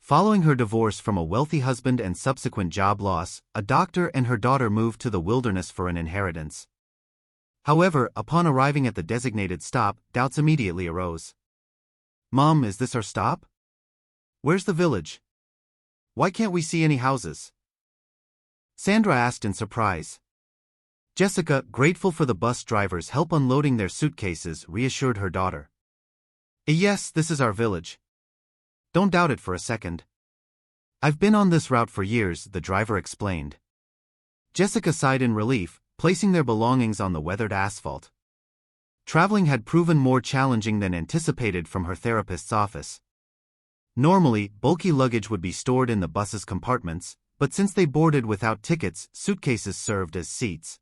Following her divorce from a wealthy husband and subsequent job loss, a doctor and her daughter moved to the wilderness for an inheritance. However, upon arriving at the designated stop, doubts immediately arose. "Mom, is this our stop? Where's the village? Why can't we see any houses?" Sandra asked in surprise. Jessica, grateful for the bus driver's help unloading their suitcases, reassured her daughter. "Yes, this is our village. Don't doubt it for a second. I've been on this route for years," the driver explained. Jessica sighed in relief, placing their belongings on the weathered asphalt. Traveling had proven more challenging than anticipated from her therapist's office. Normally, bulky luggage would be stored in the bus's compartments, but since they boarded without tickets, suitcases served as seats.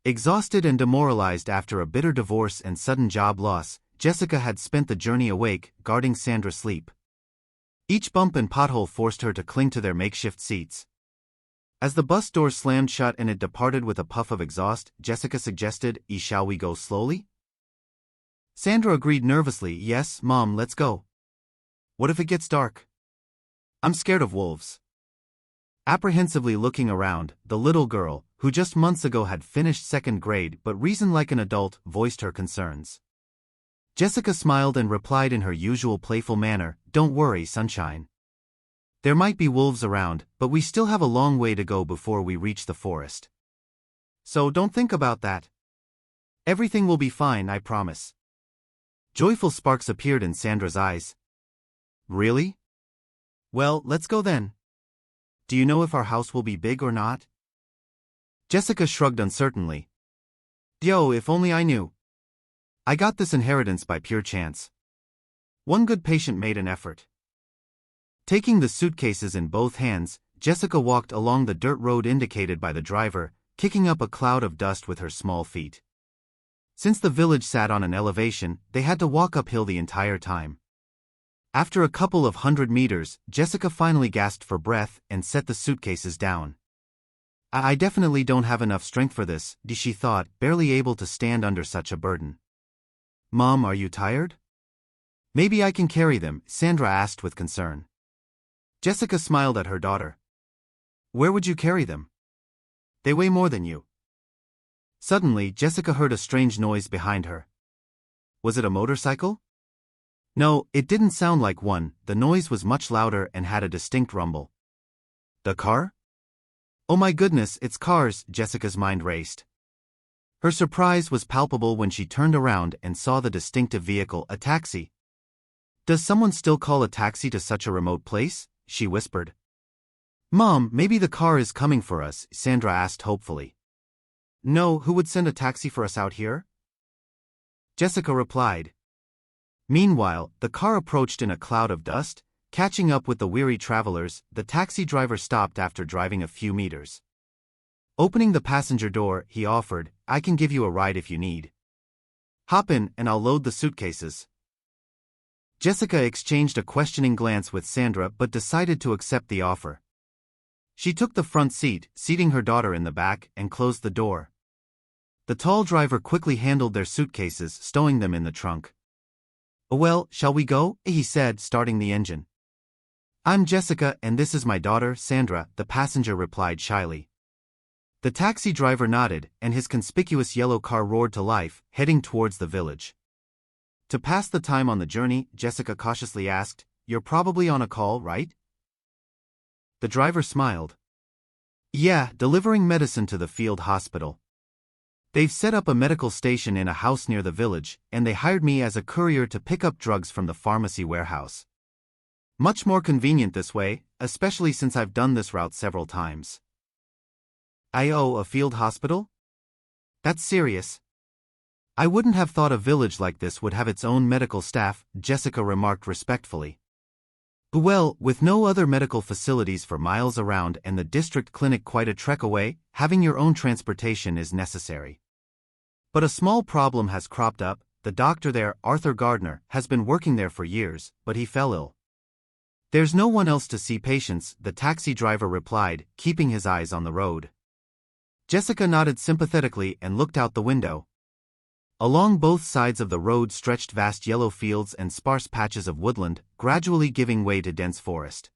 Exhausted and demoralized after a bitter divorce and sudden job loss, Jessica had spent the journey awake, guarding Sandra's sleep. Each bump and pothole forced her to cling to their makeshift seats. As the bus door slammed shut and it departed with a puff of exhaust, Jessica suggested, "Shall we go slowly?" Sandra agreed nervously, "Yes, Mom, let's go. What if it gets dark? I'm scared of wolves." Apprehensively looking around, the little girl, who just months ago had finished second grade but reasoned like an adult, voiced her concerns. Jessica smiled and replied in her usual playful manner, "Don't worry, sunshine. There might be wolves around, but we still have a long way to go before we reach the forest. So don't think about that. Everything will be fine, I promise." Joyful sparks appeared in Sandra's eyes. "Really? Well, let's go then. Do you know if our house will be big or not?" Jessica shrugged uncertainly. "Yo, if only I knew. I got this inheritance by pure chance." One good patient made an effort. Taking the suitcases in both hands, Jessica walked along the dirt road indicated by the driver, kicking up a cloud of dust with her small feet. Since the village sat on an elevation, they had to walk uphill the entire time. After a couple of 100 meters, Jessica finally gasped for breath and set the suitcases down. I definitely don't have enough strength for this," she thought, barely able to stand under such a burden. "Mom, are you tired? Maybe I can carry them," Sandra asked with concern. Jessica smiled at her daughter. "Where would you carry them? They weigh more than you." Suddenly, Jessica heard a strange noise behind her. Was it a motorcycle? No, it didn't sound like one. The noise was much louder and had a distinct rumble. The car? "Oh my goodness, it's cars," Jessica's mind raced. Her surprise was palpable when she turned around and saw the distinctive vehicle, a taxi. "Does someone still call a taxi to such a remote place?" she whispered. "Mom, maybe the car is coming for us," Sandra asked hopefully. "No, who would send a taxi for us out here?" Jessica replied. Meanwhile, the car approached in a cloud of dust, catching up with the weary travelers. The taxi driver stopped after driving a few meters. Opening the passenger door, he offered, "I can give you a ride if you need. Hop in and I'll load the suitcases." Jessica exchanged a questioning glance with Sandra but decided to accept the offer. She took the front seat, seating her daughter in the back, and closed the door. The tall driver quickly handled their suitcases, stowing them in the trunk. "Well, shall we go?" he said, starting the engine. "I'm Jessica and this is my daughter, Sandra," the passenger replied shyly. The taxi driver nodded, and his conspicuous yellow car roared to life, heading towards the village. To pass the time on the journey, Jessica cautiously asked, "You're probably on a call, right?" The driver smiled. "Yeah, delivering medicine to the field hospital. They've set up a medical station in a house near the village, and they hired me as a courier to pick up drugs from the pharmacy warehouse. Much more convenient this way, especially since I've done this route several times." A field hospital? That's serious. I wouldn't have thought a village like this would have its own medical staff, Jessica remarked respectfully. Well, with no other medical facilities for miles around and the district clinic quite a trek away, having your own transportation is necessary. But a small problem has cropped up. The doctor there, Arthur Gardner, has been working there for years, but he fell ill. There's no one else to see patients, the taxi driver replied, keeping his eyes on the road. Jessica nodded sympathetically and looked out the window. Along both sides of the road stretched vast yellow fields and sparse patches of woodland, gradually giving way to dense forest.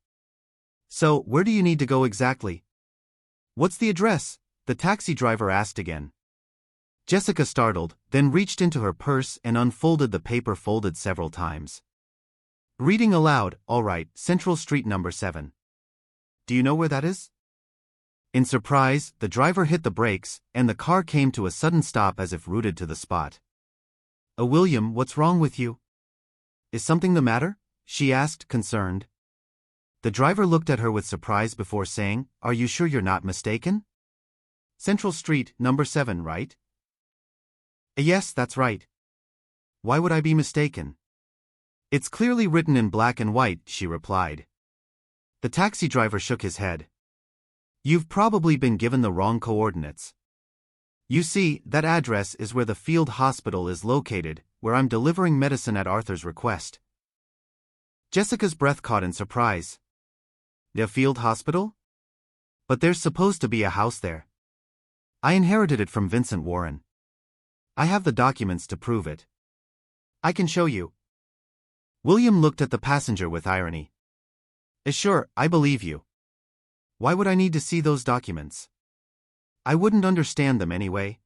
So, where do you need to go exactly? What's the address? The taxi driver asked again. Jessica startled, then reached into her purse and unfolded the paper folded several times. Reading aloud, all right, Central Street number 7. Do you know where that is? In surprise, the driver hit the brakes, and the car came to a sudden stop as if rooted to the spot. William, what's wrong with you? Is something the matter? She asked, concerned. The driver looked at her with surprise before saying, Are you sure you're not mistaken? Central Street, number 7, right? Yes, that's right. Why would I be mistaken? It's clearly written in black and white, she replied. The taxi driver shook his head. You've probably been given the wrong coordinates. You see, that address is where the field hospital is located, where I'm delivering medicine at Arthur's request. Jessica's breath caught in surprise. The field hospital? But there's supposed to be a house there. I inherited it from Vincent Warren. I have the documents to prove it. I can show you. William looked at the passenger with irony. Sure, I believe you. Why would I need to see those documents? I wouldn't understand them anyway.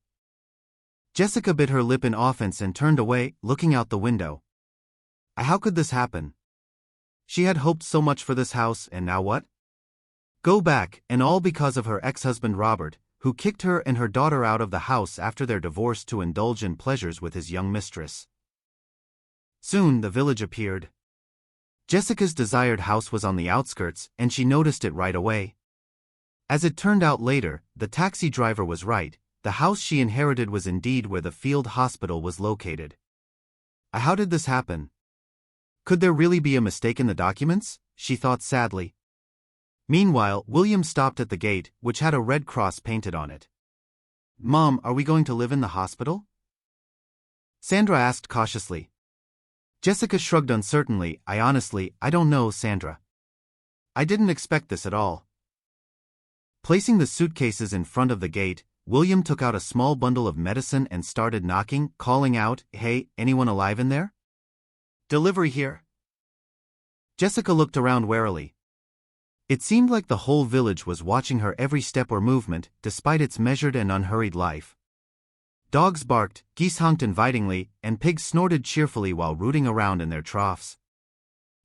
Jessica bit her lip in offense and turned away, looking out the window. How could this happen? She had hoped so much for this house, and now what? Go back, and all because of her ex-husband Robert, who kicked her and her daughter out of the house after their divorce to indulge in pleasures with his young mistress. Soon the village appeared. Jessica's desired house was on the outskirts, and she noticed it right away. As it turned out later, the taxi driver was right. The house she inherited was indeed where the field hospital was located. How did this happen? Could there really be a mistake in the documents? She thought sadly. Meanwhile, William stopped at the gate, which had a red cross painted on it. Mom, are we going to live in the hospital? Sandra asked cautiously. Jessica shrugged uncertainly. I don't know, Sandra. I didn't expect this at all. Placing the suitcases in front of the gate, William took out a small bundle of medicine and started knocking, calling out, Hey, anyone alive in there? Delivery here. Jessica looked around warily. It seemed like the whole village was watching her every step or movement, despite its measured and unhurried life. Dogs barked, geese honked invitingly, and pigs snorted cheerfully while rooting around in their troughs.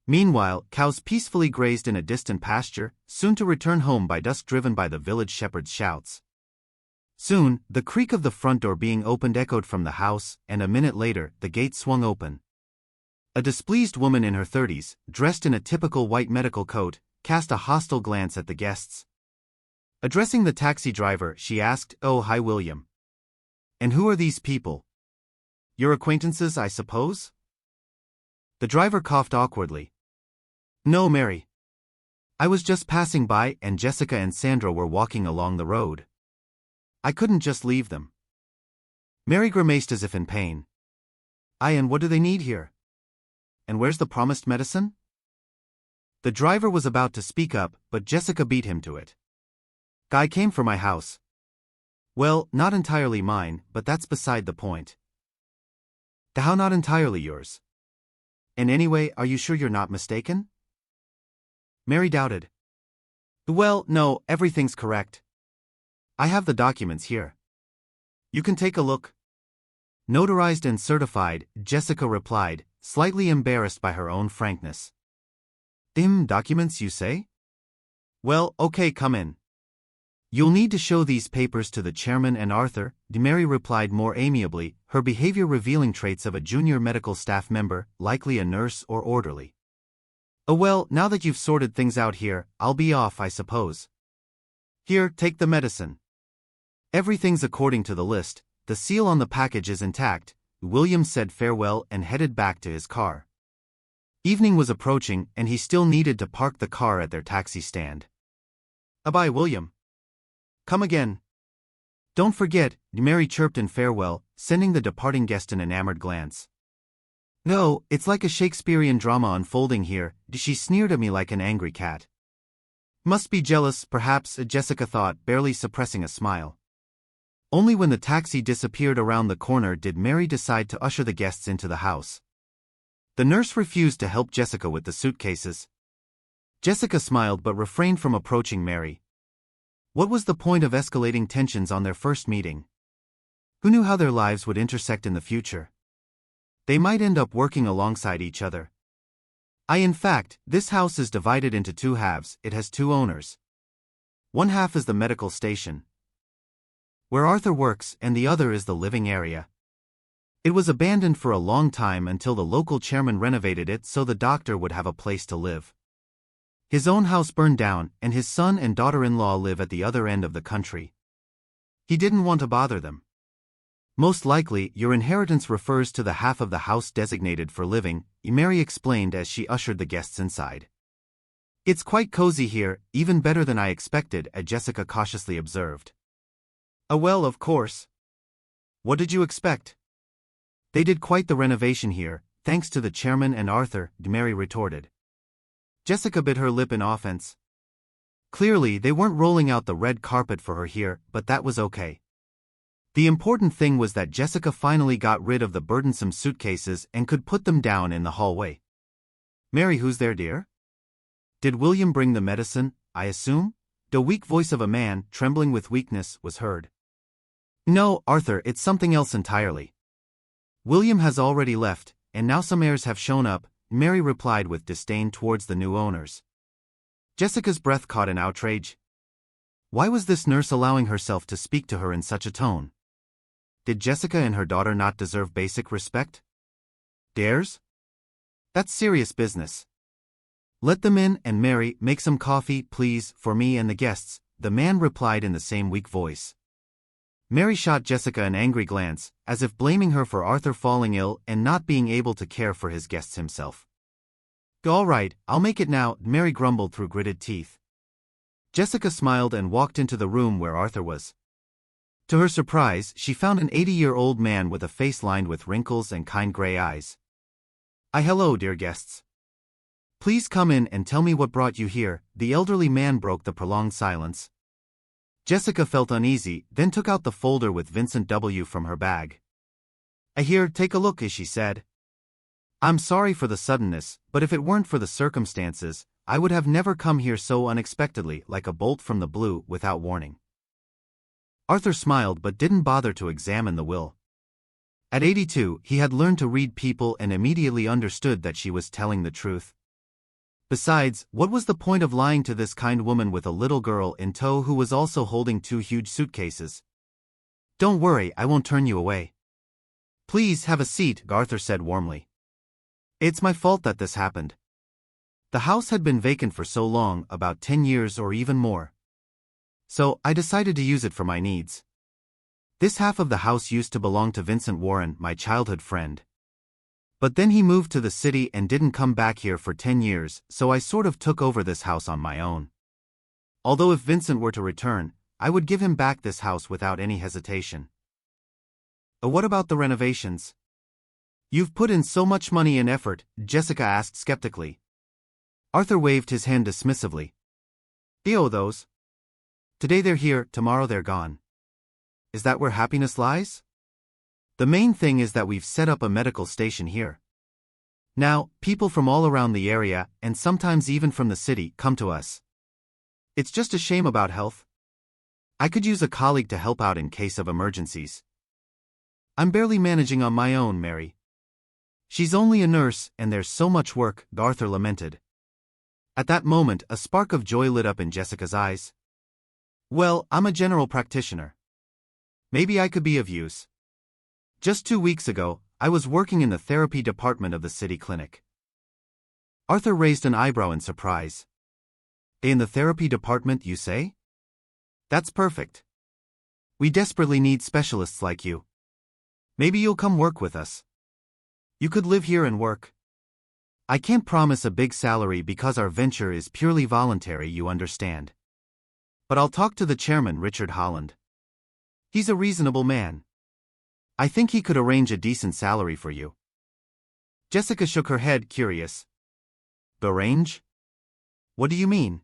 Meanwhile, cows peacefully grazed in a distant pasture, soon to return home by dusk driven by the village shepherd's shouts. Soon, the creak of the front door being opened echoed from the house, and a minute later, the gate swung open. A displeased woman in her 30s, dressed in a typical white medical coat, cast a hostile glance at the guests. Addressing the taxi driver, she asked, Oh, hi William. And who are these people? Your acquaintances, I suppose? The driver coughed awkwardly. No, Mary. I was just passing by and Jessica and Sandra were walking along the road. I couldn't just leave them. Mary grimaced as if in pain. And what do they need here? And where's the promised medicine? The driver was about to speak up, but Jessica beat him to it. Guy came for my house. Well, not entirely mine, but that's beside the point. How not entirely yours? And anyway, are you sure you're not mistaken? Mary doubted. Well, no, everything's correct. I have the documents here. You can take a look. Notarized and certified, Jessica replied, slightly embarrassed by her own frankness. Documents, you say? Well, okay, come in. You'll need to show these papers to the chairman and Arthur, Mary replied more amiably, her behavior revealing traits of a junior medical staff member, likely a nurse or orderly. Well, now that you've sorted things out here, I'll be off, I suppose. Here, take the medicine. Everything's according to the list, the seal on the package is intact. William said farewell and headed back to his car. Evening was approaching and he still needed to park the car at their taxi stand. Bye, William. Come again. Don't forget, Mary chirped in farewell, sending the departing guest an enamored glance. No, it's like a Shakespearean drama unfolding here, she sneered at me like an angry cat. Must be jealous, perhaps, Jessica thought, barely suppressing a smile. Only when the taxi disappeared around the corner did Mary decide to usher the guests into the house. The nurse refused to help Jessica with the suitcases. Jessica smiled but refrained from approaching Mary. What was the point of escalating tensions on their first meeting? Who knew how their lives would intersect in the future? They might end up working alongside each other. In fact, this house is divided into two halves. It has two owners. One half is the medical station, where Arthur works, and the other is the living area. It was abandoned for a long time until the local chairman renovated it so the doctor would have a place to live. His own house burned down, and his son and daughter-in-law live at the other end of the country. He didn't want to bother them. Most likely, your inheritance refers to the half of the house designated for living, Mary explained as she ushered the guests inside. It's quite cozy here, even better than I expected, Jessica cautiously observed. Well, of course. What did you expect? They did quite the renovation here, thanks to the chairman and Arthur, Mary retorted. Jessica bit her lip in offense. Clearly, they weren't rolling out the red carpet for her here, but that was okay. The important thing was that Jessica finally got rid of the burdensome suitcases and could put them down in the hallway. Mary, who's there, dear? Did William bring the medicine, I assume? The weak voice of a man, trembling with weakness, was heard. No, Arthur, it's something else entirely. William has already left, and now some heirs have shown up, Mary replied with disdain towards the new owners. Jessica's breath caught in outrage. Why was this nurse allowing herself to speak to her in such a tone? Did Jessica and her daughter not deserve basic respect? Dares? That's serious business. Let them in, and Mary, make some coffee, please, for me and the guests, the man replied in the same weak voice. Mary shot Jessica an angry glance, as if blaming her for Arthur falling ill and not being able to care for his guests himself. All right, I'll make it now, Mary grumbled through gritted teeth. Jessica smiled and walked into the room where Arthur was. To her surprise, she found an 80-year-old man with a face lined with wrinkles and kind gray eyes. Hello, dear guests. Please come in and tell me what brought you here, the elderly man broke the prolonged silence. Jessica felt uneasy, then took out the folder with Vincent W. from her bag. Here, take a look, as she said. I'm sorry for the suddenness, but if it weren't for the circumstances, I would have never come here so unexpectedly, like a bolt from the blue, without warning. Arthur smiled but didn't bother to examine the will. At 82, he had learned to read people and immediately understood that she was telling the truth. Besides, what was the point of lying to this kind woman with a little girl in tow who was also holding two huge suitcases? Don't worry, I won't turn you away. Please have a seat, Arthur said warmly. It's my fault that this happened. The house had been vacant for so long, about 10 years or even more. So, I decided to use it for my needs. This half of the house used to belong to Vincent Warren, my childhood friend. But then he moved to the city and didn't come back here for 10 years, so I sort of took over this house on my own. Although if Vincent were to return, I would give him back this house without any hesitation. What about the renovations? You've put in so much money and effort, Jessica asked skeptically. Arthur waved his hand dismissively. Those. Today they're here, tomorrow they're gone. Is that where happiness lies? The main thing is that we've set up a medical station here. Now, people from all around the area, and sometimes even from the city, come to us. It's just a shame about health. I could use a colleague to help out in case of emergencies. I'm barely managing on my own, Mary. She's only a nurse, and there's so much work, Arthur lamented. At that moment, a spark of joy lit up in Jessica's eyes. Well, I'm a general practitioner. Maybe I could be of use. Just 2 weeks ago, I was working in the therapy department of the city clinic. Arthur raised an eyebrow in surprise. In the therapy department, you say? That's perfect. We desperately need specialists like you. Maybe you'll come work with us. You could live here and work. I can't promise a big salary because our venture is purely voluntary, you understand. But I'll talk to the chairman, Richard Holland. He's a reasonable man. I think he could arrange a decent salary for you. Jessica shook her head, curious. Arrange? What do you mean?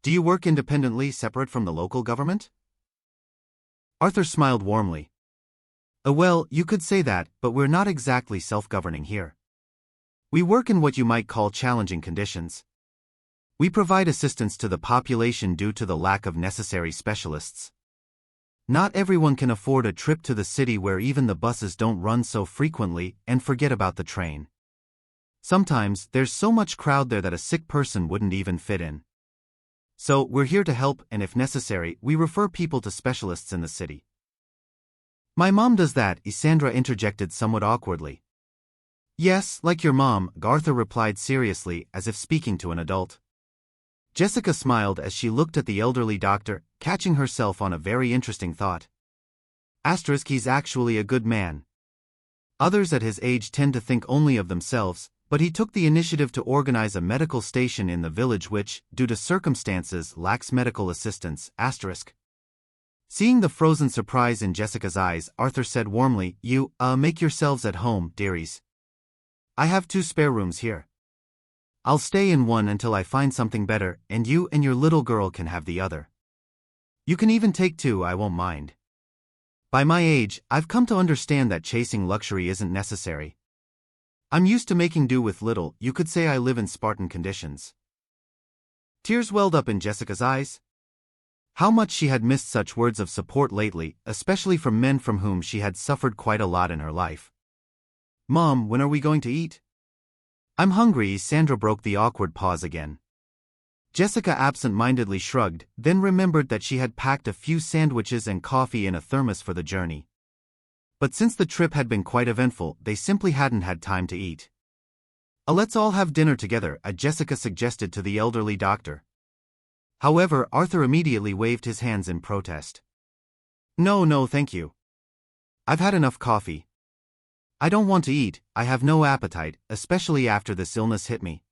Do you work independently, separate from the local government? Arthur smiled warmly. Well, you could say that, but we're not exactly self-governing here. We work in what you might call challenging conditions. We provide assistance to the population due to the lack of necessary specialists. Not everyone can afford a trip to the city where even the buses don't run so frequently, and forget about the train. Sometimes, there's so much crowd there that a sick person wouldn't even fit in. So, we're here to help, and if necessary, we refer people to specialists in the city. My mom does that, Sandra interjected somewhat awkwardly. Yes, like your mom, Arthur replied seriously, as if speaking to an adult. Jessica smiled as she looked at the elderly doctor, catching herself on a very interesting thought. He's actually a good man. Others at his age tend to think only of themselves, but he took the initiative to organize a medical station in the village which, due to circumstances, lacks medical assistance. Seeing the frozen surprise in Jessica's eyes, Arthur said warmly, You, make yourselves at home, dearies. I have 2 spare rooms here. I'll stay in one until I find something better, and you and your little girl can have the other. You can even take 2, I won't mind. By my age, I've come to understand that chasing luxury isn't necessary. I'm used to making do with little, you could say I live in Spartan conditions. Tears welled up in Jessica's eyes. How much she had missed such words of support lately, especially from men from whom she had suffered quite a lot in her life. Mom, when are we going to eat? I'm hungry, Sandra broke the awkward pause again. Jessica absent-mindedly shrugged, then remembered that she had packed a few sandwiches and coffee in a thermos for the journey. But since the trip had been quite eventful, they simply hadn't had time to eat. Let's all have dinner together, Jessica suggested to the elderly doctor. However, Arthur immediately waved his hands in protest. No, thank you. I've had enough coffee. I don't want to eat, I have no appetite, especially after this illness hit me.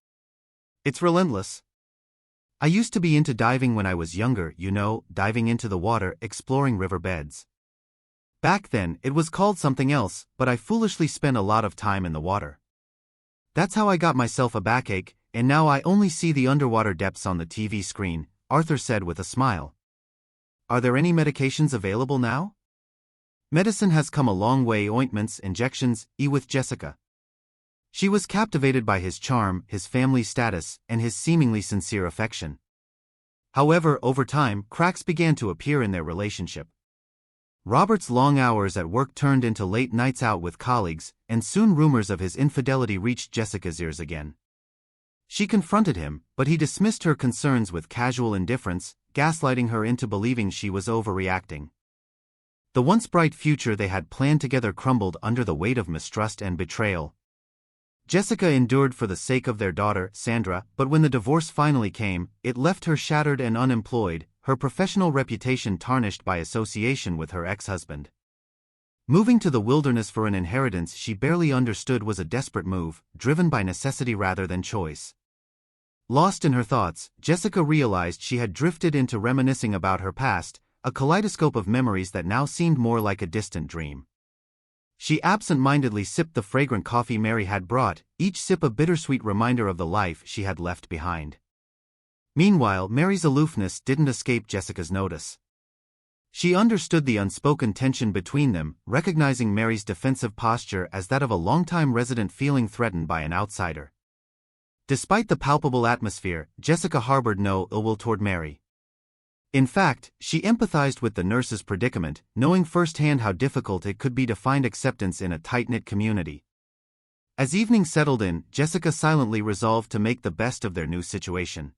It's relentless. I used to be into diving when I was younger, diving into the water, exploring riverbeds. Back then, it was called something else, but I foolishly spent a lot of time in the water. That's how I got myself a backache, and now I only see the underwater depths on the TV screen, Arthur said with a smile. Are there any medications available now? Medicine has come a long way, ointments, injections, with Jessica. She was captivated by his charm, his family status, and his seemingly sincere affection. However, over time, cracks began to appear in their relationship. Robert's long hours at work turned into late nights out with colleagues, and soon rumors of his infidelity reached Jessica's ears again. She confronted him, but he dismissed her concerns with casual indifference, gaslighting her into believing she was overreacting. The once bright future they had planned together crumbled under the weight of mistrust and betrayal. Jessica endured for the sake of their daughter, Sandra, but when the divorce finally came, it left her shattered and unemployed, her professional reputation tarnished by association with her ex-husband. Moving to the wilderness for an inheritance she barely understood was a desperate move, driven by necessity rather than choice. Lost in her thoughts, Jessica realized she had drifted into reminiscing about her past, a kaleidoscope of memories that now seemed more like a distant dream. She absent-mindedly sipped the fragrant coffee Mary had brought, each sip a bittersweet reminder of the life she had left behind. Meanwhile, Mary's aloofness didn't escape Jessica's notice. She understood the unspoken tension between them, recognizing Mary's defensive posture as that of a longtime resident feeling threatened by an outsider. Despite the palpable atmosphere, Jessica harbored no ill will toward Mary. In fact, she empathized with the nurse's predicament, knowing firsthand how difficult it could be to find acceptance in a tight-knit community. As evening settled in, Jessica silently resolved to make the best of their new situation.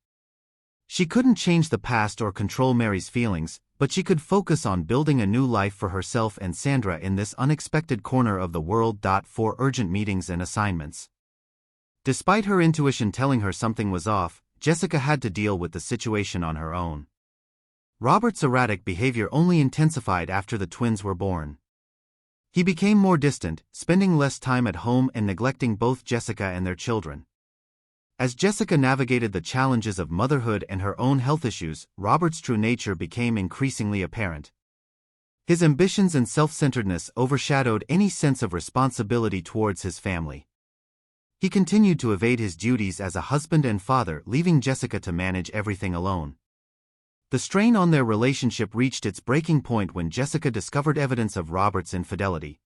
She couldn't change the past or control Mary's feelings, but she could focus on building a new life for herself and Sandra in this unexpected corner of the world. For urgent meetings and assignments. Despite her intuition telling her something was off, Jessica had to deal with the situation on her own. Robert's erratic behavior only intensified after the twins were born. He became more distant, spending less time at home and neglecting both Jessica and their children. As Jessica navigated the challenges of motherhood and her own health issues, Robert's true nature became increasingly apparent. His ambitions and self-centeredness overshadowed any sense of responsibility towards his family. He continued to evade his duties as a husband and father, leaving Jessica to manage everything alone. The strain on their relationship reached its breaking point when Jessica discovered evidence of Robert's infidelity.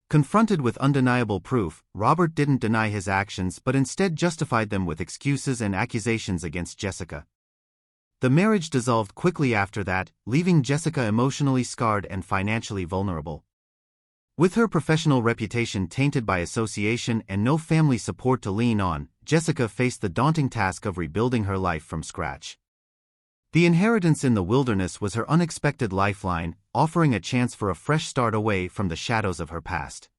Confronted with undeniable proof, Robert didn't deny his actions but instead justified them with excuses and accusations against Jessica. The marriage dissolved quickly after that, leaving Jessica emotionally scarred and financially vulnerable. With her professional reputation tainted by association and no family support to lean on, Jessica faced the daunting task of rebuilding her life from scratch. The inheritance in the wilderness was her unexpected lifeline, offering a chance for a fresh start away from the shadows of her past.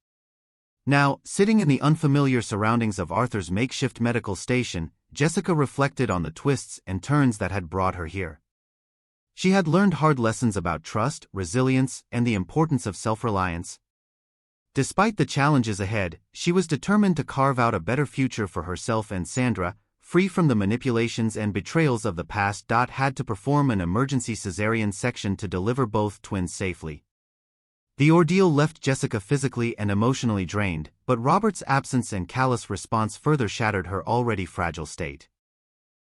Now, sitting in the unfamiliar surroundings of Arthur's makeshift medical station, Jessica reflected on the twists and turns that had brought her here. She had learned hard lessons about trust, resilience, and the importance of self-reliance. Despite the challenges ahead, she was determined to carve out a better future for herself and Sandra, free from the manipulations and betrayals of the past. Had to perform an emergency cesarean section to deliver both twins safely. The ordeal left Jessica physically and emotionally drained, but Robert's absence and callous response further shattered her already fragile state.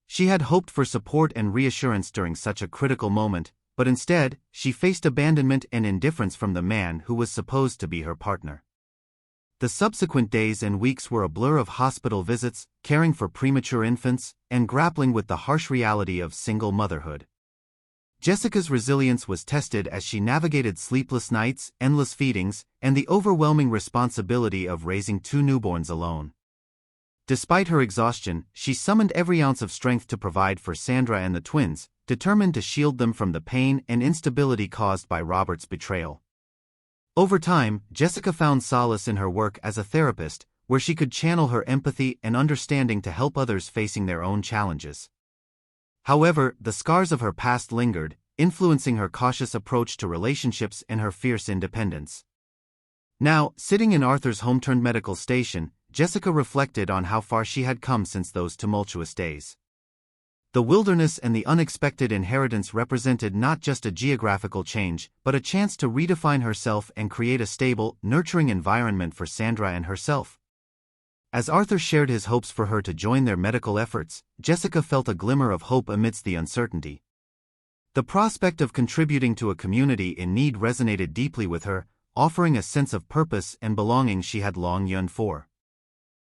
She had hoped for support and reassurance during such a critical moment, but instead, she faced abandonment and indifference from the man who was supposed to be her partner. The subsequent days and weeks were a blur of hospital visits, caring for premature infants, and grappling with the harsh reality of single motherhood. Jessica's resilience was tested as she navigated sleepless nights, endless feedings, and the overwhelming responsibility of raising two newborns alone. Despite her exhaustion, she summoned every ounce of strength to provide for Sandra and the twins, determined to shield them from the pain and instability caused by Robert's betrayal. Over time, Jessica found solace in her work as a therapist, where she could channel her empathy and understanding to help others facing their own challenges. However, the scars of her past lingered, influencing her cautious approach to relationships and her fierce independence. Now, sitting in Arthur's home-turned medical station, Jessica reflected on how far she had come since those tumultuous days. The wilderness and the unexpected inheritance represented not just a geographical change, but a chance to redefine herself and create a stable, nurturing environment for Sandra and herself. As Arthur shared his hopes for her to join their medical efforts, Jessica felt a glimmer of hope amidst the uncertainty. The prospect of contributing to a community in need resonated deeply with her, offering a sense of purpose and belonging she had long yearned for.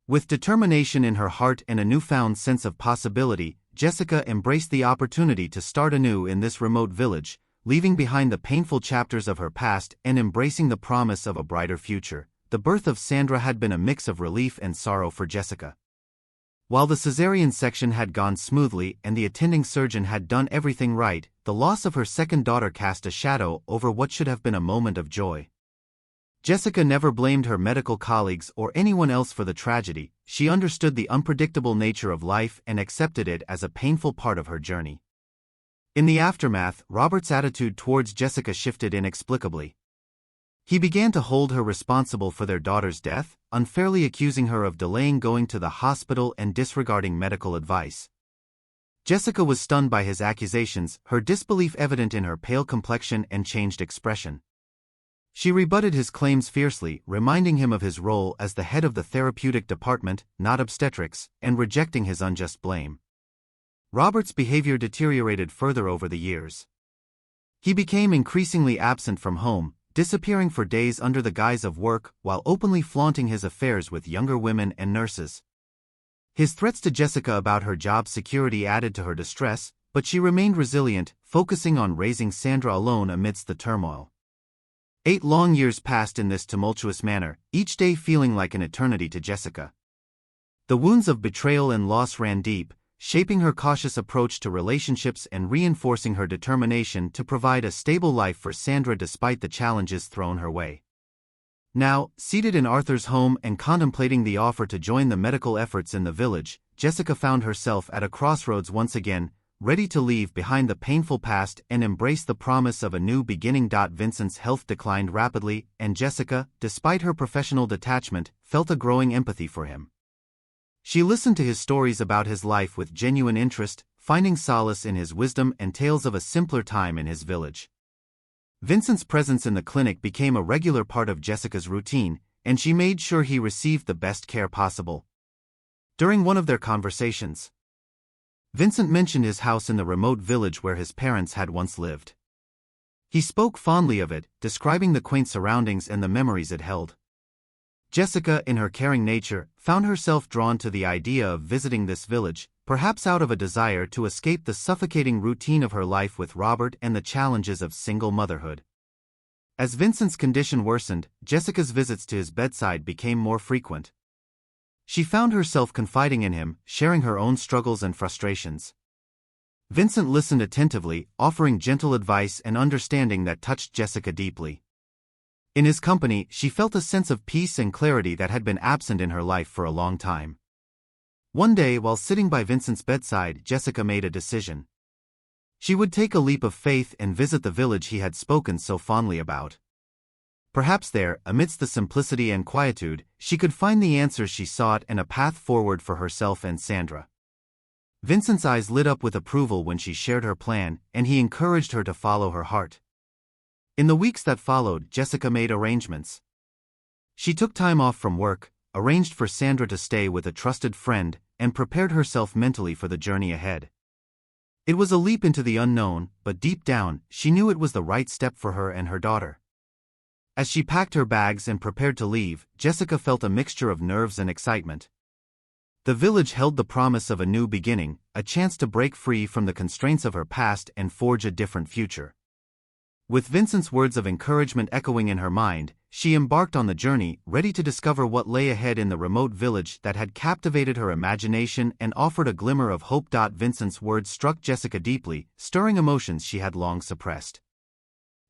With determination in her heart and a newfound sense of possibility, Jessica embraced the opportunity to start anew in this remote village, leaving behind the painful chapters of her past and embracing the promise of a brighter future. The birth of Sandra had been a mix of relief and sorrow for Jessica. While the cesarean section had gone smoothly and the attending surgeon had done everything right, the loss of her second daughter cast a shadow over what should have been a moment of joy. Jessica never blamed her medical colleagues or anyone else for the tragedy. She understood the unpredictable nature of life and accepted it as a painful part of her journey. In the aftermath, Robert's attitude towards Jessica shifted inexplicably. He began to hold her responsible for their daughter's death, unfairly accusing her of delaying going to the hospital and disregarding medical advice. Jessica was stunned by his accusations, her disbelief evident in her pale complexion and changed expression. She rebutted his claims fiercely, reminding him of his role as the head of the therapeutic department, not obstetrics, and rejecting his unjust blame. Robert's behavior deteriorated further over the years. He became increasingly absent from home, disappearing for days under the guise of work while openly flaunting his affairs with younger women and nurses. His threats to Jessica about her job security added to her distress, but she remained resilient, focusing on raising Sandra alone amidst the turmoil. 8 long years passed in this tumultuous manner, each day feeling like an eternity to Jessica. The wounds of betrayal and loss ran deep, shaping her cautious approach to relationships and reinforcing her determination to provide a stable life for Sandra despite the challenges thrown her way. Now, seated in Arthur's home and contemplating the offer to join the medical efforts in the village, Jessica found herself at a crossroads once again, ready to leave behind the painful past and embrace the promise of a new beginning. Vincent's health declined rapidly, and Jessica, despite her professional detachment, felt a growing empathy for him. She listened to his stories about his life with genuine interest, finding solace in his wisdom and tales of a simpler time in his village. Vincent's presence in the clinic became a regular part of Jessica's routine, and she made sure he received the best care possible. During one of their conversations, Vincent mentioned his house in the remote village where his parents had once lived. He spoke fondly of it, describing the quaint surroundings and the memories it held. Jessica, in her caring nature, found herself drawn to the idea of visiting this village, perhaps out of a desire to escape the suffocating routine of her life with Robert and the challenges of single motherhood. As Vincent's condition worsened, Jessica's visits to his bedside became more frequent. She found herself confiding in him, sharing her own struggles and frustrations. Vincent listened attentively, offering gentle advice and understanding that touched Jessica deeply. In his company, she felt a sense of peace and clarity that had been absent in her life for a long time. One day, while sitting by Vincent's bedside, Jessica made a decision. She would take a leap of faith and visit the village he had spoken so fondly about. Perhaps there, amidst the simplicity and quietude, she could find the answers she sought and a path forward for herself and Sandra. Vincent's eyes lit up with approval when she shared her plan, and he encouraged her to follow her heart. In the weeks that followed, Jessica made arrangements. She took time off from work, arranged for Sandra to stay with a trusted friend, and prepared herself mentally for the journey ahead. It was a leap into the unknown, but deep down, she knew it was the right step for her and her daughter. As she packed her bags and prepared to leave, Jessica felt a mixture of nerves and excitement. The village held the promise of a new beginning, a chance to break free from the constraints of her past and forge a different future. With Vincent's words of encouragement echoing in her mind, she embarked on the journey, ready to discover what lay ahead in the remote village that had captivated her imagination and offered a glimmer of hope. Vincent's words struck Jessica deeply, stirring emotions she had long suppressed.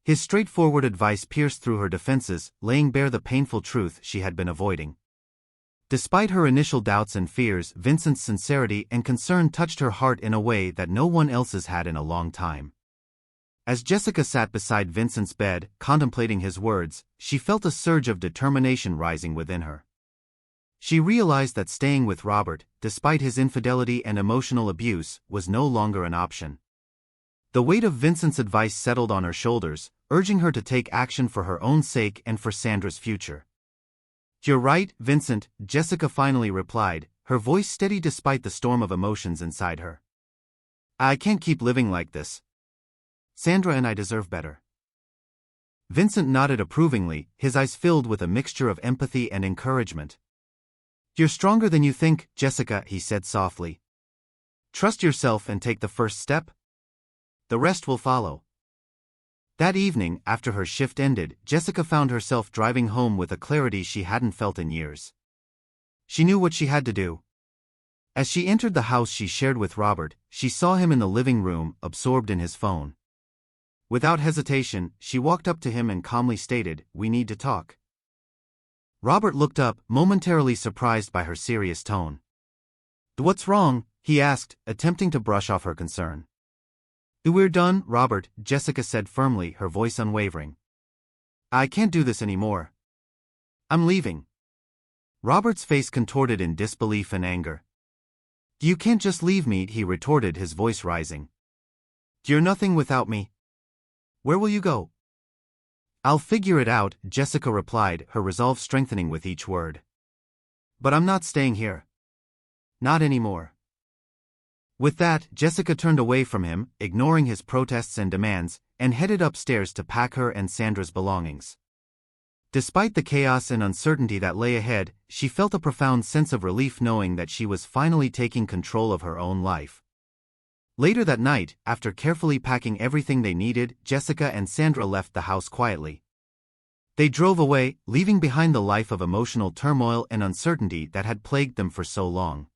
His straightforward advice pierced through her defenses, laying bare the painful truth she had been avoiding. Despite her initial doubts and fears, Vincent's sincerity and concern touched her heart in a way that no one else's had in a long time. As Jessica sat beside Vincent's bed, contemplating his words, she felt a surge of determination rising within her. She realized that staying with Robert, despite his infidelity and emotional abuse, was no longer an option. The weight of Vincent's advice settled on her shoulders, urging her to take action for her own sake and for Sandra's future. "You're right, Vincent," Jessica finally replied, her voice steady despite the storm of emotions inside her. "I can't keep living like this. Sandra and I deserve better." Vincent nodded approvingly, his eyes filled with a mixture of empathy and encouragement. "You're stronger than you think, Jessica," he said softly. "Trust yourself and take the first step. The rest will follow." That evening, after her shift ended, Jessica found herself driving home with a clarity she hadn't felt in years. She knew what she had to do. As she entered the house she shared with Robert, she saw him in the living room, absorbed in his phone. Without hesitation, she walked up to him and calmly stated, "We need to talk." Robert looked up, momentarily surprised by her serious tone. "What's wrong?" he asked, attempting to brush off her concern. "We're done, Robert," Jessica said firmly, her voice unwavering. "I can't do this anymore. I'm leaving." Robert's face contorted in disbelief and anger. "You can't just leave me," he retorted, his voice rising. "You're nothing without me. Where will you go?" "I'll figure it out," Jessica replied, her resolve strengthening with each word. "But I'm not staying here. Not anymore." With that, Jessica turned away from him, ignoring his protests and demands, and headed upstairs to pack her and Sandra's belongings. Despite the chaos and uncertainty that lay ahead, she felt a profound sense of relief knowing that she was finally taking control of her own life. Later that night, after carefully packing everything they needed, Jessica and Sandra left the house quietly. They drove away, leaving behind the life of emotional turmoil and uncertainty that had plagued them for so long.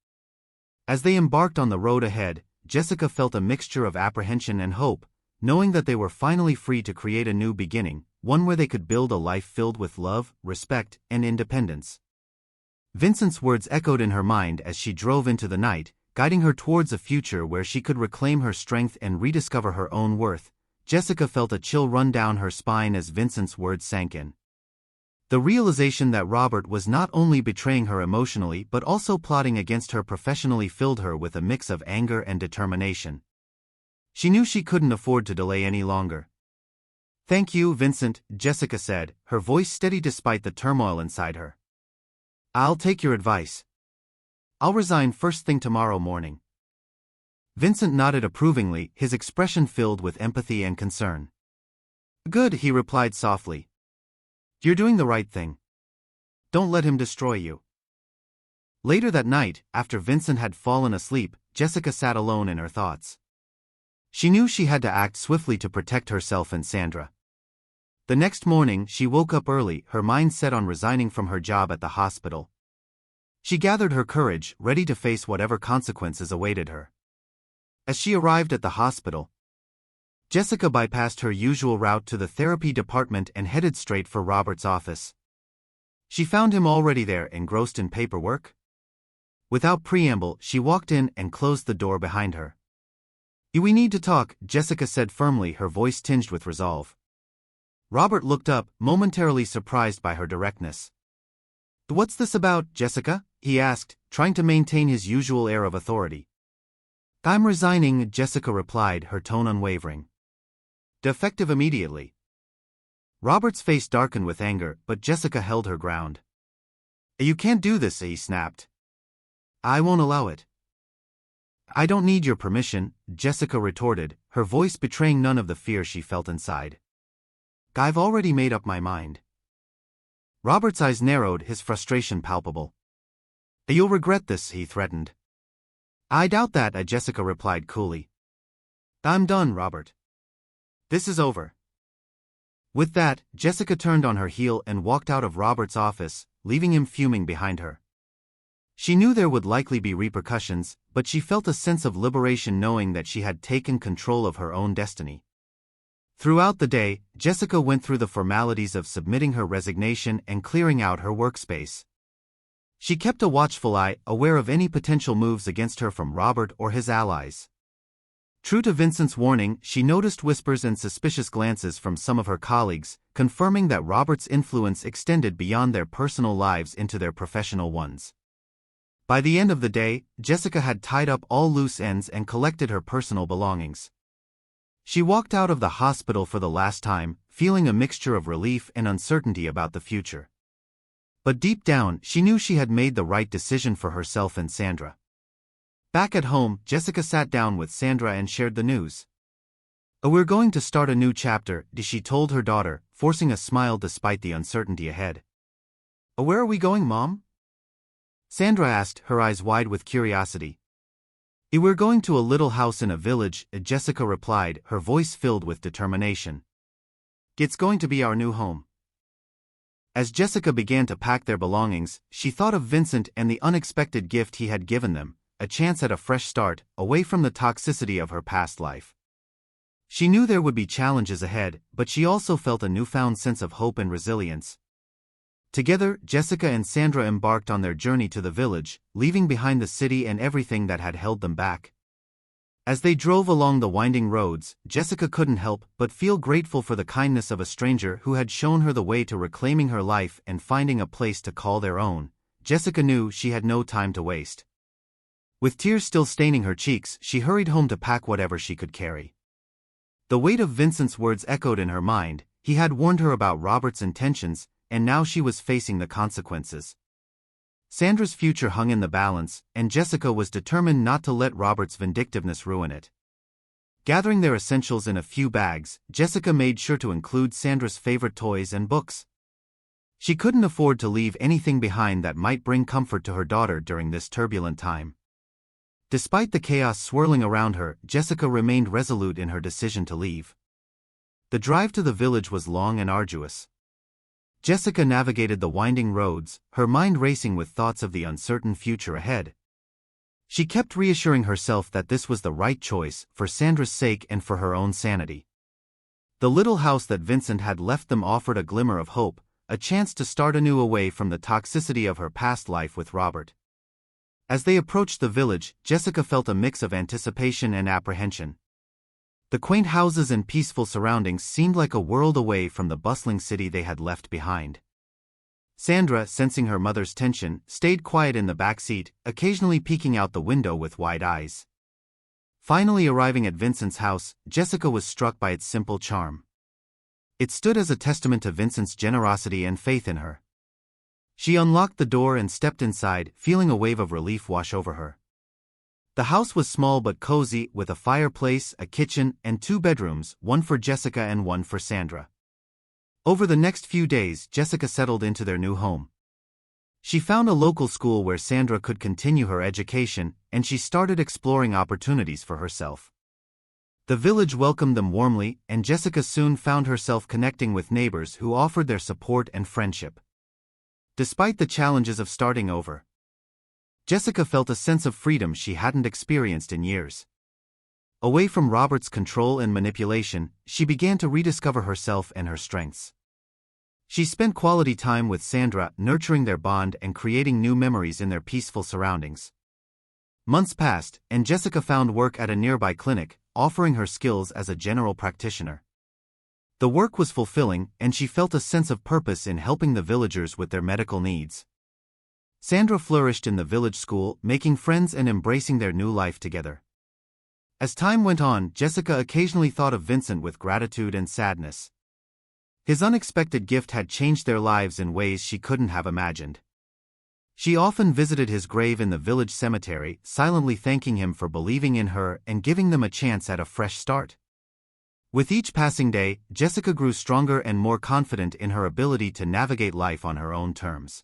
As they embarked on the road ahead, Jessica felt a mixture of apprehension and hope, knowing that they were finally free to create a new beginning, one where they could build a life filled with love, respect, and independence. Vincent's words echoed in her mind as she drove into the night, guiding her towards a future where she could reclaim her strength and rediscover her own worth. Jessica felt a chill run down her spine as Vincent's words sank in. The realization that Robert was not only betraying her emotionally but also plotting against her professionally filled her with a mix of anger and determination. She knew she couldn't afford to delay any longer. "Thank you, Vincent," Jessica said, her voice steady despite the turmoil inside her. "I'll take your advice. I'll resign first thing tomorrow morning." Vincent nodded approvingly, his expression filled with empathy and concern. Good, he replied softly. You're doing the right thing. Don't let him destroy you. Later that night, after Vincent had fallen asleep, Jessica sat alone in her thoughts. She knew she had to act swiftly to protect herself and Sandra. The next morning, she woke up early, her mind set on resigning from her job at the hospital. She gathered her courage, ready to face whatever consequences awaited her. As she arrived at the hospital, Jessica bypassed her usual route to the therapy department and headed straight for Robert's office. She found him already there, engrossed in paperwork. Without preamble, she walked in and closed the door behind her. We need to talk, Jessica said firmly, her voice tinged with resolve. Robert looked up, momentarily surprised by her directness. What's this about, Jessica? He asked, trying to maintain his usual air of authority. I'm resigning, Jessica replied, her tone unwavering. Effective immediately. Robert's face darkened with anger, but Jessica held her ground. You can't do this, he snapped. I won't allow it. I don't need your permission, Jessica retorted, her voice betraying none of the fear she felt inside. I've already made up my mind. Robert's eyes narrowed, his frustration palpable. You'll regret this, he threatened. I doubt that, Jessica replied coolly. I'm done, Robert. This is over. With that, Jessica turned on her heel and walked out of Robert's office, leaving him fuming behind her. She knew there would likely be repercussions, but she felt a sense of liberation knowing that she had taken control of her own destiny. Throughout the day, Jessica went through the formalities of submitting her resignation and clearing out her workspace. She kept a watchful eye, aware of any potential moves against her from Robert or his allies. True to Vincent's warning, she noticed whispers and suspicious glances from some of her colleagues, confirming that Robert's influence extended beyond their personal lives into their professional ones. By the end of the day, Jessica had tied up all loose ends and collected her personal belongings. She walked out of the hospital for the last time, feeling a mixture of relief and uncertainty about the future. But deep down, she knew she had made the right decision for herself and Sandra. Back at home, Jessica sat down with Sandra and shared the news. We're going to start a new chapter, she told her daughter, forcing a smile despite the uncertainty ahead. Where are we going, Mom? Sandra asked, her eyes wide with curiosity. We're going to a little house in a village, Jessica replied, her voice filled with determination. It's going to be our new home. As Jessica began to pack their belongings, she thought of Vincent and the unexpected gift he had given them, a chance at a fresh start, away from the toxicity of her past life. She knew there would be challenges ahead, but she also felt a newfound sense of hope and resilience. Together, Jessica and Sandra embarked on their journey to the village, leaving behind the city and everything that had held them back. As they drove along the winding roads, Jessica couldn't help but feel grateful for the kindness of a stranger who had shown her the way to reclaiming her life and finding a place to call their own. Jessica knew she had no time to waste. With tears still staining her cheeks, she hurried home to pack whatever she could carry. The weight of Vincent's words echoed in her mind. He had warned her about Robert's intentions, and now she was facing the consequences. Sandra's future hung in the balance, and Jessica was determined not to let Robert's vindictiveness ruin it. Gathering their essentials in a few bags, Jessica made sure to include Sandra's favorite toys and books. She couldn't afford to leave anything behind that might bring comfort to her daughter during this turbulent time. Despite the chaos swirling around her, Jessica remained resolute in her decision to leave. The drive to the village was long and arduous. Jessica navigated the winding roads, her mind racing with thoughts of the uncertain future ahead. She kept reassuring herself that this was the right choice, for Sandra's sake and for her own sanity. The little house that Vincent had left them offered a glimmer of hope, a chance to start anew away from the toxicity of her past life with Robert. As they approached the village, Jessica felt a mix of anticipation and apprehension. The quaint houses and peaceful surroundings seemed like a world away from the bustling city they had left behind. Sandra, sensing her mother's tension, stayed quiet in the back seat, occasionally peeking out the window with wide eyes. Finally arriving at Vincent's house, Jessica was struck by its simple charm. It stood as a testament to Vincent's generosity and faith in her. She unlocked the door and stepped inside, feeling a wave of relief wash over her. The house was small but cozy, with a fireplace, a kitchen, and 2 bedrooms, one for Jessica and one for Sandra. Over the next few days, Jessica settled into their new home. She found a local school where Sandra could continue her education, and she started exploring opportunities for herself. The village welcomed them warmly, and Jessica soon found herself connecting with neighbors who offered their support and friendship. Despite the challenges of starting over, Jessica felt a sense of freedom she hadn't experienced in years. Away from Robert's control and manipulation, she began to rediscover herself and her strengths. She spent quality time with Sandra, nurturing their bond and creating new memories in their peaceful surroundings. Months passed, and Jessica found work at a nearby clinic, offering her skills as a general practitioner. The work was fulfilling, and she felt a sense of purpose in helping the villagers with their medical needs. Sandra flourished in the village school, making friends and embracing their new life together. As time went on, Jessica occasionally thought of Vincent with gratitude and sadness. His unexpected gift had changed their lives in ways she couldn't have imagined. She often visited his grave in the village cemetery, silently thanking him for believing in her and giving them a chance at a fresh start. With each passing day, Jessica grew stronger and more confident in her ability to navigate life on her own terms.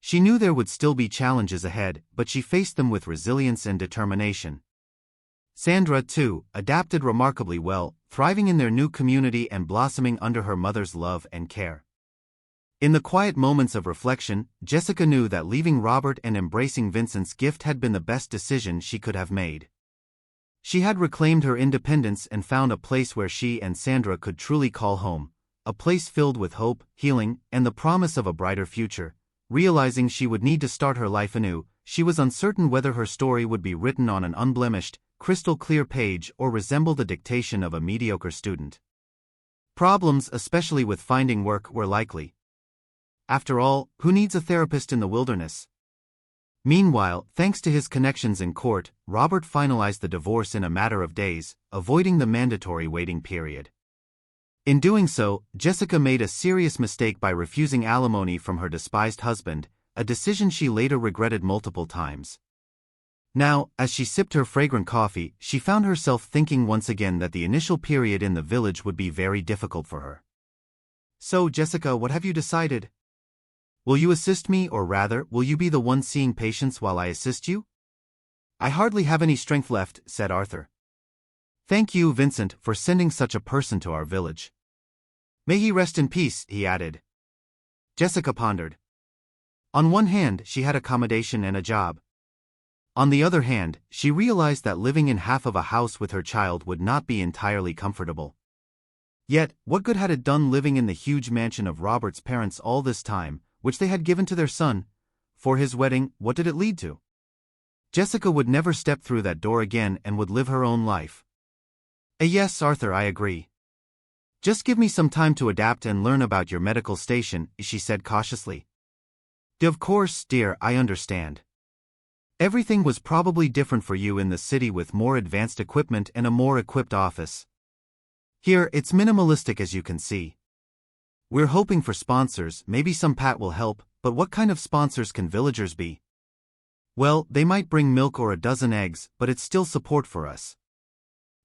She knew there would still be challenges ahead, but she faced them with resilience and determination. Sandra, too, adapted remarkably well, thriving in their new community and blossoming under her mother's love and care. In the quiet moments of reflection, Jessica knew that leaving Robert and embracing Vincent's gift had been the best decision she could have made. She had reclaimed her independence and found a place where she and Sandra could truly call home, a place filled with hope, healing, and the promise of a brighter future. Realizing she would need to start her life anew, she was uncertain whether her story would be written on an unblemished, crystal-clear page or resemble the dictation of a mediocre student. Problems, especially with finding work, were likely. After all, who needs a therapist in the wilderness? Meanwhile, thanks to his connections in court, Robert finalized the divorce in a matter of days, avoiding the mandatory waiting period. In doing so, Jessica made a serious mistake by refusing alimony from her despised husband, a decision she later regretted multiple times. Now, as she sipped her fragrant coffee, she found herself thinking once again that the initial period in the village would be very difficult for her. "So, Jessica, what have you decided? Will you assist me, or rather, will you be the one seeing patients while I assist you?" "I hardly have any strength left," said Arthur. "Thank you, Vincent, for sending such a person to our village." "May he rest in peace," he added. Jessica pondered. On one hand, she had accommodation and a job. On the other hand, she realized that living in half of a house with her child would not be entirely comfortable. Yet, what good had it done living in the huge mansion of Robert's parents all this time, which they had given to their son? For his wedding, what did it lead to? Jessica would never step through that door again and would live her own life. Yes, Arthur, I agree. Just give me some time to adapt and learn about your medical station," she said cautiously. "Of course, dear, I understand. Everything was probably different for you in the city with more advanced equipment and a more equipped office. Here, it's minimalistic as you can see. We're hoping for sponsors, maybe some Pat will help, but what kind of sponsors can villagers be? Well, they might bring milk or a dozen eggs, but it's still support for us.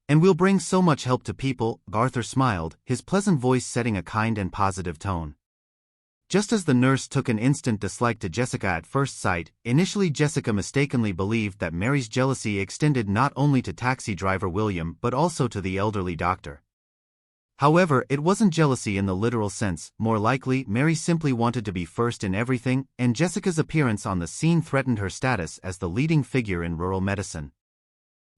And we'll bring so much help to people," Arthur smiled, his pleasant voice setting a kind and positive tone. Just as the nurse took an instant dislike to Jessica at first sight, initially Jessica mistakenly believed that Mary's jealousy extended not only to taxi driver William but also to the elderly doctor. However, it wasn't jealousy in the literal sense. More likely, Mary simply wanted to be first in everything, and Jessica's appearance on the scene threatened her status as the leading figure in rural medicine.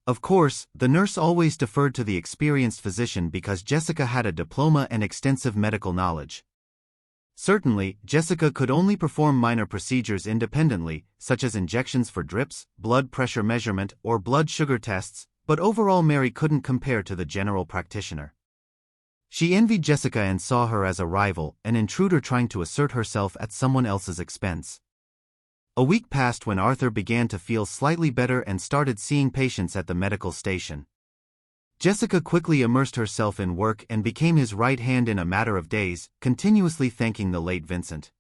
Of course, the nurse always deferred to the experienced physician because Jessica had a diploma and extensive medical knowledge. Certainly, Jessica could only perform minor procedures independently, such as injections for drips, blood pressure measurement, or blood sugar tests, but overall Mary couldn't compare to the general practitioner. She envied Jessica and saw her as a rival, an intruder trying to assert herself at someone else's expense. A week passed when Arthur began to feel slightly better and started seeing patients at the medical station. Jessica quickly immersed herself in work and became his right hand in a matter of days, continuously thanking the late Vincent.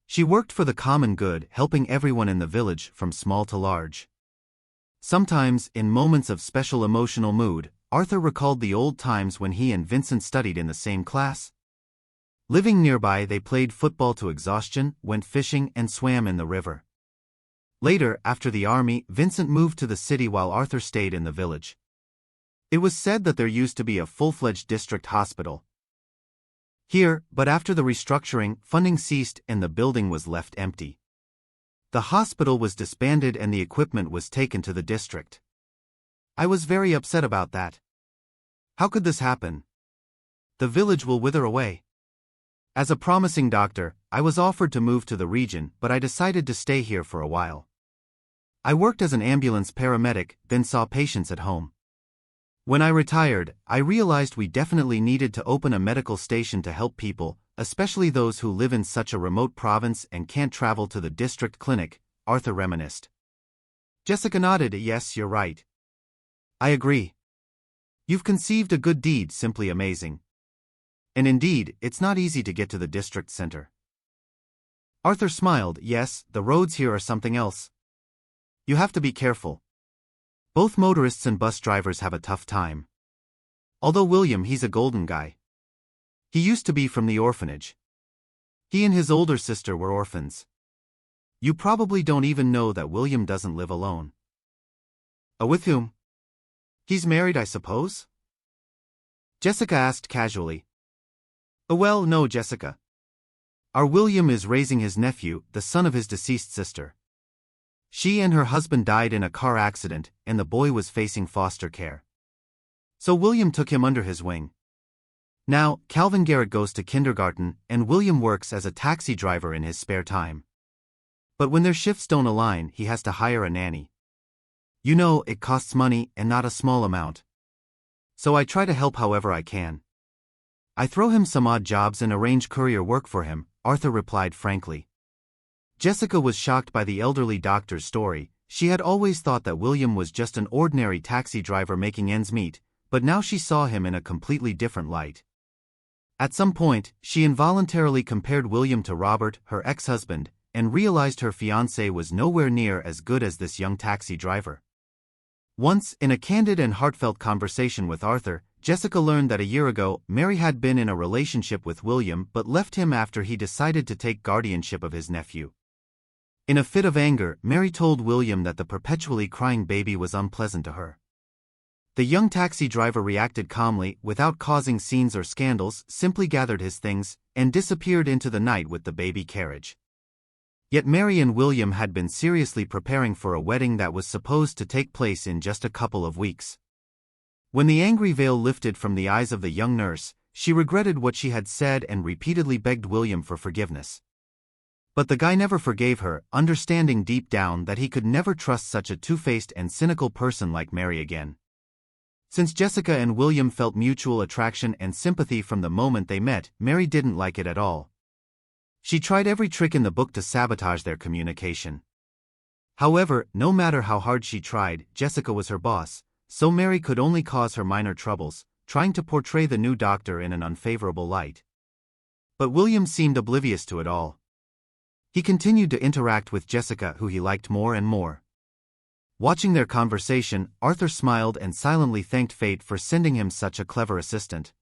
She worked for the common good, helping everyone in the village, from small to large. Sometimes, in moments of special emotional mood, Arthur recalled the old times when he and Vincent studied in the same class. Living nearby, they played football to exhaustion, went fishing, and swam in the river. Later, after the army, Vincent moved to the city while Arthur stayed in the village. It was said that there used to be a full-fledged district hospital here, but after the restructuring, funding ceased and the building was left empty. The hospital was disbanded and the equipment was taken to the district. I was very upset about that. How could this happen? The village will wither away. As a promising doctor, I was offered to move to the region, but I decided to stay here for a while. I worked as an ambulance paramedic, then saw patients at home. When I retired, I realized we definitely needed to open a medical station to help people, especially those who live in such a remote province and can't travel to the district clinic, Arthur reminisced. Jessica nodded. Yes, you're right. I agree. You've conceived a good deed, simply amazing. And indeed, it's not easy to get to the district center. Arthur smiled. Yes, the roads here are something else. You have to be careful. Both motorists and bus drivers have a tough time. Although William, he's a golden guy. He used to be from the orphanage. He and his older sister were orphans. You probably don't even know that William doesn't live alone. With whom? He's married, I suppose? Jessica asked casually. Well, no, Jessica. Our William is raising his nephew, the son of his deceased sister. She and her husband died in a car accident, and the boy was facing foster care. So William took him under his wing. Now, Calvin Garrett goes to kindergarten, and William works as a taxi driver in his spare time. But when their shifts don't align, he has to hire a nanny. You know, it costs money, and not a small amount. So I try to help however I can. I throw him some odd jobs and arrange courier work for him, Arthur replied frankly. Jessica was shocked by the elderly doctor's story. She had always thought that William was just an ordinary taxi driver making ends meet, but now she saw him in a completely different light. At some point, she involuntarily compared William to Robert, her ex-husband, and realized her fiancé was nowhere near as good as this young taxi driver. Once, in a candid and heartfelt conversation with Arthur, Jessica learned that a year ago, Mary had been in a relationship with William but left him after he decided to take guardianship of his nephew. In a fit of anger, Mary told William that the perpetually crying baby was unpleasant to her. The young taxi driver reacted calmly, without causing scenes or scandals, simply gathered his things, and disappeared into the night with the baby carriage. Yet Mary and William had been seriously preparing for a wedding that was supposed to take place in just a couple of weeks. When the angry veil lifted from the eyes of the young nurse, she regretted what she had said and repeatedly begged William for forgiveness. But the guy never forgave her, understanding deep down that he could never trust such a two-faced and cynical person like Mary again. Since Jessica and William felt mutual attraction and sympathy from the moment they met, Mary didn't like it at all. She tried every trick in the book to sabotage their communication. However, no matter how hard she tried, Jessica was her boss, so Mary could only cause her minor troubles, trying to portray the new doctor in an unfavorable light. But William seemed oblivious to it all. He continued to interact with Jessica, who he liked more and more. Watching their conversation, Arthur smiled and silently thanked fate for sending him such a clever assistant.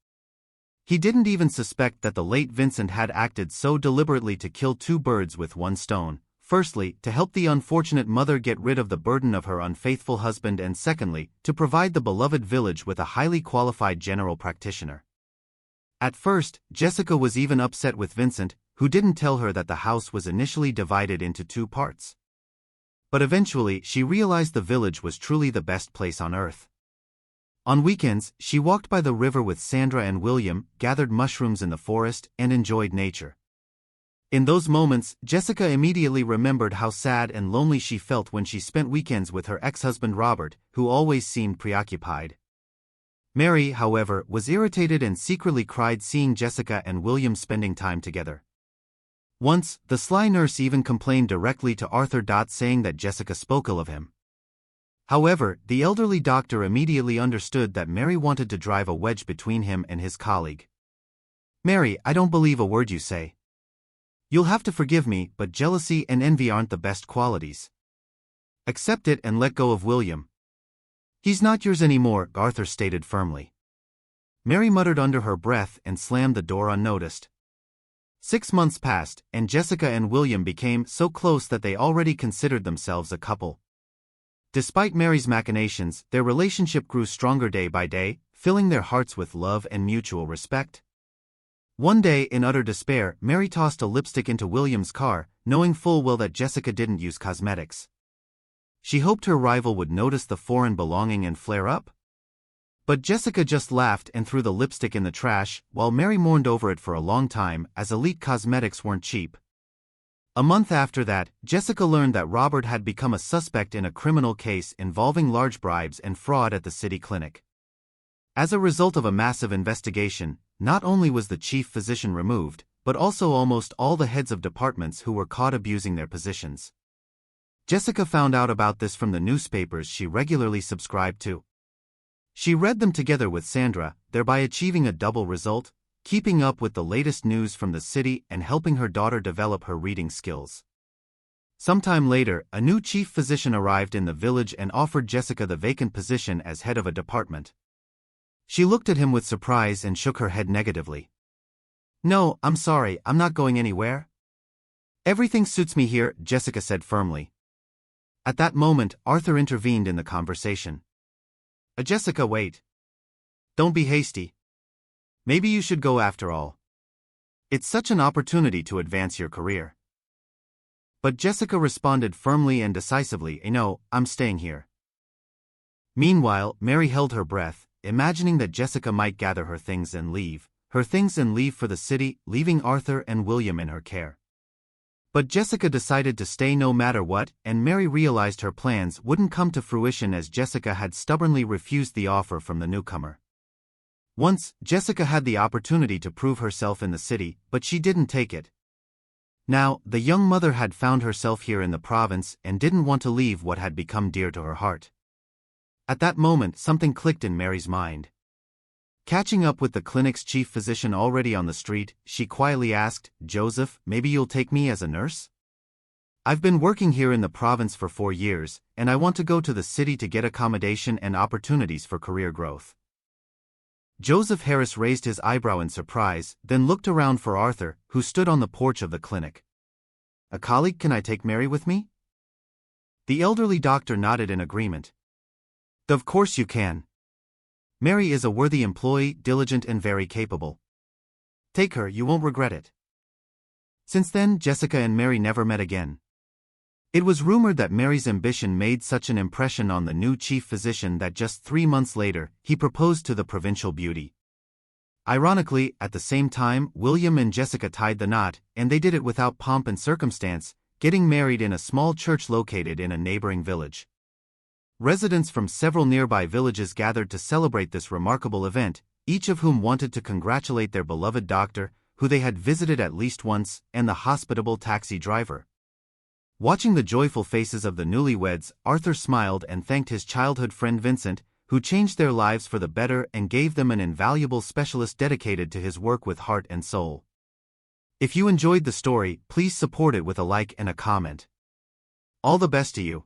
He didn't even suspect that the late Vincent had acted so deliberately to kill two birds with one stone. Firstly, to help the unfortunate mother get rid of the burden of her unfaithful husband, and secondly, to provide the beloved village with a highly qualified general practitioner. At first, Jessica was even upset with Vincent, who didn't tell her that the house was initially divided into two parts. But eventually, she realized the village was truly the best place on earth. On weekends, she walked by the river with Sandra and William, gathered mushrooms in the forest, and enjoyed nature. In those moments, Jessica immediately remembered how sad and lonely she felt when she spent weekends with her ex-husband Robert, who always seemed preoccupied. Mary, however, was irritated and secretly cried seeing Jessica and William spending time together. Once, the sly nurse even complained directly to Arthur, saying that Jessica spoke ill of him. However, the elderly doctor immediately understood that Mary wanted to drive a wedge between him and his colleague. Mary, I don't believe a word you say. You'll have to forgive me, but jealousy and envy aren't the best qualities. Accept it and let go of William. He's not yours anymore, Arthur stated firmly. Mary muttered under her breath and slammed the door unnoticed. 6 months passed, and Jessica and William became so close that they already considered themselves a couple. Despite Mary's machinations, their relationship grew stronger day by day, filling their hearts with love and mutual respect. One day, in utter despair, Mary tossed a lipstick into William's car, knowing full well that Jessica didn't use cosmetics. She hoped her rival would notice the foreign belonging and flare up. But Jessica just laughed and threw the lipstick in the trash, while Mary mourned over it for a long time, as elite cosmetics weren't cheap. A month after that, Jessica learned that Robert had become a suspect in a criminal case involving large bribes and fraud at the city clinic. As a result of a massive investigation, not only was the chief physician removed, but also almost all the heads of departments who were caught abusing their positions. Jessica found out about this from the newspapers she regularly subscribed to. She read them together with Sandra, thereby achieving a double result, keeping up with the latest news from the city and helping her daughter develop her reading skills. Sometime later, a new chief physician arrived in the village and offered Jessica the vacant position as head of a department. She looked at him with surprise and shook her head negatively. "No, I'm sorry, I'm not going anywhere. Everything suits me here," Jessica said firmly. At that moment, Arthur intervened in the conversation. Jessica, wait. Don't be hasty. Maybe you should go after all. It's such an opportunity to advance your career." But Jessica responded firmly and decisively, "No, I'm staying here." Meanwhile, Mary held her breath, imagining that Jessica might gather her things and leave for the city, leaving Arthur and William in her care. But Jessica decided to stay no matter what, and Mary realized her plans wouldn't come to fruition as Jessica had stubbornly refused the offer from the newcomer. Once, Jessica had the opportunity to prove herself in the city, but she didn't take it. Now, the young mother had found herself here in the province and didn't want to leave what had become dear to her heart. At that moment, something clicked in Mary's mind. Catching up with the clinic's chief physician already on the street, she quietly asked, "Joseph, maybe you'll take me as a nurse? I've been working here in the province for 4 years, and I want to go to the city to get accommodation and opportunities for career growth." Joseph Harris raised his eyebrow in surprise, then looked around for Arthur, who stood on the porch of the clinic. "A colleague, can I take Mary with me?" The elderly doctor nodded in agreement. "Of course you can. Mary is a worthy employee, diligent and very capable. Take her, you won't regret it." Since then, Jessica and Mary never met again. It was rumored that Mary's ambition made such an impression on the new chief physician that just 3 months later, he proposed to the provincial beauty. Ironically, at the same time, William and Jessica tied the knot, and they did it without pomp and circumstance, getting married in a small church located in a neighboring village. Residents from several nearby villages gathered to celebrate this remarkable event, each of whom wanted to congratulate their beloved doctor, who they had visited at least once, and the hospitable taxi driver. Watching the joyful faces of the newlyweds, Arthur smiled and thanked his childhood friend Vincent, who changed their lives for the better and gave them an invaluable specialist dedicated to his work with heart and soul. If you enjoyed the story, please support it with a like and a comment. All the best to you.